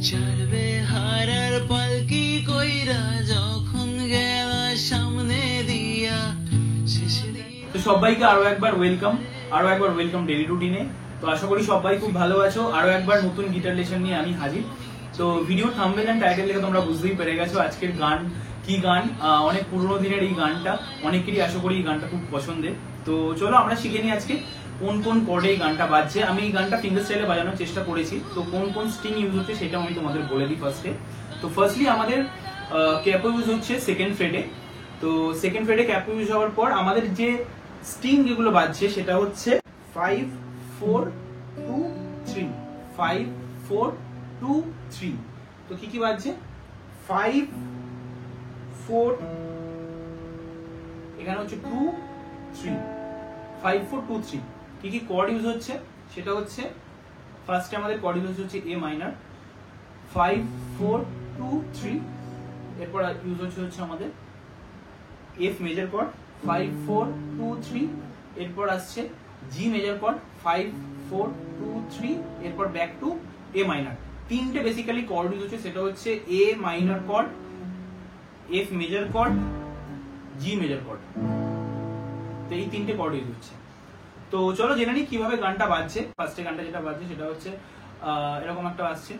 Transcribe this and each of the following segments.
চড়বে হারার পালকি কইরা যখন গেলা সামনে দিয়া শেষে তো সবাইকে আরো একবার ওয়েলকাম ডেইলি রুটিনে। তো আশা করি সবাই খুব ভালো আছো। আরো একবার নতুন গিটার লেসন নিয়ে আমি হাজির। তো ভিডিও থাম্বনেল এন্ড টাইটেল দেখে তোমরা বুঝতেই পেরে গেছো আজকের গান কি গান। অনেক পুরোনো দিনের এই গানটা, অনেকেরই আশা করি এই গানটা খুব পছন্দের। তো চলো আমরা শিখে নিই আজকে কোন কোন কর্ডে এই গানটা বাজছে। আমি এই গানটা ফিঙ্গার স্টাইলে বাজানোর চেষ্টা করেছি, তো কোন কোন স্ট্রিং ইউজ হচ্ছে সেটা আমি তোমাদের বলে দিই ফার্স্টে। তো ফার্স্টলি আমাদের ক্যাপো ইউজ হচ্ছে সেকেন্ড ফ্রেডে। তো সেকেন্ড ফ্রেডে ক্যাপো ইউজ হওয়ার পর আমাদের যে স্ট্রিং যেগুলো বাজছে সেটা হচ্ছে 5 4 2 3 5 4 2 3। তো কি কি বাজছে? 5 4 এখানে হচ্ছে 2 3 5 4 2 3। কি কি কর্ড ইউজ হচ্ছে সেটা হচ্ছে ফার্স্টে আমাদের কর্ড ইউজ হচ্ছে এ মাইনর 5 4 2 3। এরপর ইউজ হচ্ছে আমাদের এফ মেজর কর্ড 5 4 2 3। এরপর আসছে জি মেজর কর্ড 5 4 2 3। এরপর ব্যাক টু এ মাইনর। তিনটে বেসিক্যালি কর্ড ইউজ হচ্ছে, সেটা হচ্ছে A minor chord, F major chord, G major chord. তো এই তিনটে কর্ড ইউজ হচ্ছে। তো চলো জেনে নিই কিভাবে গানটা বাজছে। ফার্স্টে গানটা যেটা বাজছে সেটা হচ্ছে এরকম একটা আসছে।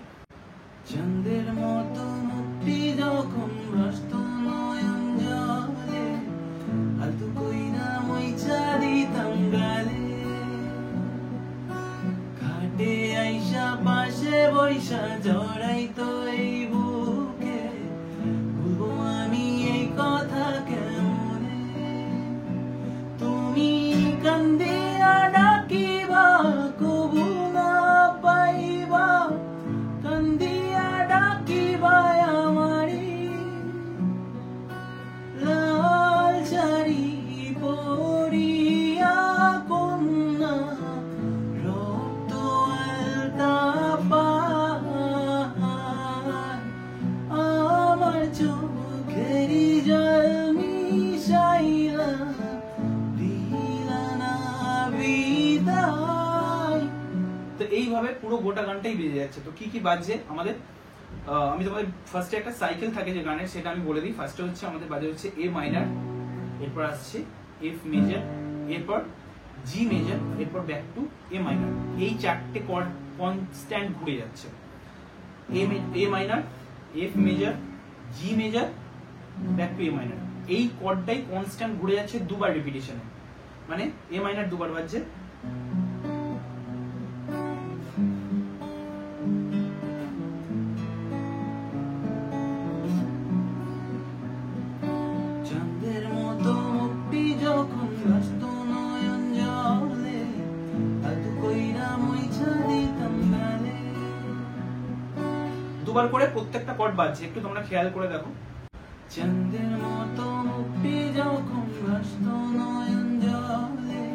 চন্দ্রের মতো মুক্তি যখন ভ্রষ্ট নয়ন জলে আলতু কইরা মইচা দিতাম গালে ঘাটে আইসা পাশে বৈশা জড়াইতো এই বুকে বলবো আমি এই কথা কেমনে তুমি কান্দিয়া ডাকিবা কবু না পাইবা কান্দিয়া ডাকিবা আমারি লাল শাড়ি পরিয়া কন্যা রক্ত আলতা পায় আমার চোখেরই জল মিশাইলা দিলা না বিদায়। তো এইভাবে পুরো গোটা গানটাই বেজে যাচ্ছে। তো কি কি বাজছে আমাদের, আমি তোমাদের ফার্স্টে একটা সাইকেল থাকে যে গানের সেটা আমি বলে দিই। ফার্স্টে হচ্ছে আমাদের বাজে হচ্ছে এ মাইনর, এরপর আসছে এফ মেজর, এরপর জি মেজর, এরপর ব্যাক টু এ মাইনর। এই চারটে কর্ড কনস্ট্যান্ট ঘুরে যাচ্ছে। A minor, F major, G major, back to A minor. এই কর্ডটাই কনস্ট্যান্ট ঘুরে যাচ্ছে দুবার রিপিটিশনে। মানে এ মাইনর দুবার বাজছে, চন্দ্রের মতো মুক্তি যখন ব্যস্ত নয়ন জলে আলতু কইরা মইচা দিতাম গালে। দুবার করে প্রত্যেকটা কর্ড বাজছে, একটু তোমরা খেয়াল করে দেখো। চন্দ্রের মতো মুক্তি যখন ব্যস্ত নয়ন জলে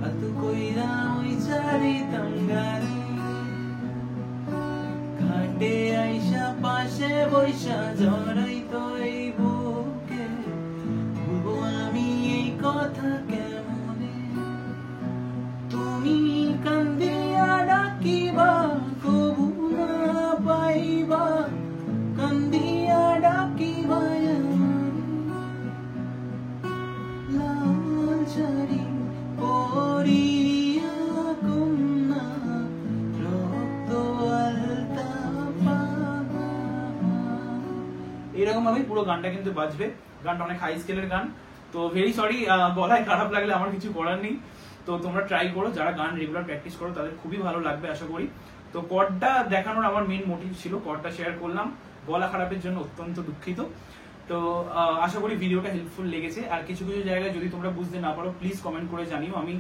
আলতু কইরা মইচা দিতাম গালে ঘাটে আইসা পাশে বৈশা জড়াইতো এই বুকে বলবো আমি এই কথা কেমনে তুমি কান্দিয়া ডাকিবা কবু না পাইবা কান্দিয়া ডাকিবা লাল শাড়ি পরিয়া কন্যা রক্ত আলতা এরকম ভাবে পুরো গানটা কিন্তু বাজবে। গানটা অনেক হাই স্কেলের গান। তো ভেরি সরি, গলায় খারাপ লাগলে আমার কিছু করার নেই। তো তোমরা ট্রাই করো, যারা গান রেগুলার প্র্যাকটিস করো তাদের খুবই ভালো লাগবে আশা করি। তো কর্ডটা দেখানোর আমার মেইন মোটিভ ছিল, কর্ডটা শেয়ার করলাম। গলা খারাপের জন্য অত্যন্ত দুঃখিত। তো আশা করি ভিডিওটা হেল্পফুল লেগেছে। আর কিছু কিছু জায়গায় যদি তোমরা বুঝতে না পারো প্লিজ কমেন্ট করে জানিও, আমি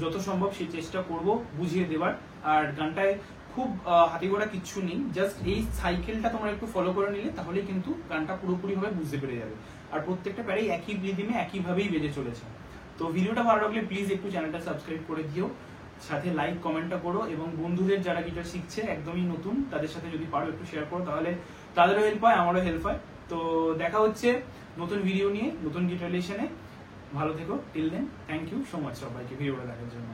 যত সম্ভব সেই চেষ্টা করব বুঝিয়ে দেওয়ার। আর গানটায় খুব হাতি গোড়া কিচ্ছু নেই, জাস্ট এই সাইকেলটা তোমরা একটু ফলো করে নিলে তাহলেই কিন্তু গানটা পুরোপুরি ভাবে বুঝতে পেরে যাবে। আর প্রত্যেকটা প্যারেই একই রিদিমে একইভাবেই বেজে চলেছে। তো ভিডিওটা ভালো লাগলে প্লিজ একটু চ্যানেলটা সাবস্ক্রাইব করে দিও, সাথে লাইক কমেন্টটা করো, এবং বন্ধুদের যারা গিটার শিখছে একদমই নতুন তাদের সাথে যদি পারো একটু শেয়ার করো, তাহলে তাদেরও হেল্প হয় আমারও হেল্প হয়। তো দেখা হচ্ছে নতুন ভিডিও নিয়ে, নতুন গিটার লেসনে। ভালো থেকো। Till then, thank you so much সবাইকে ভিডিওটা দেখার জন্য।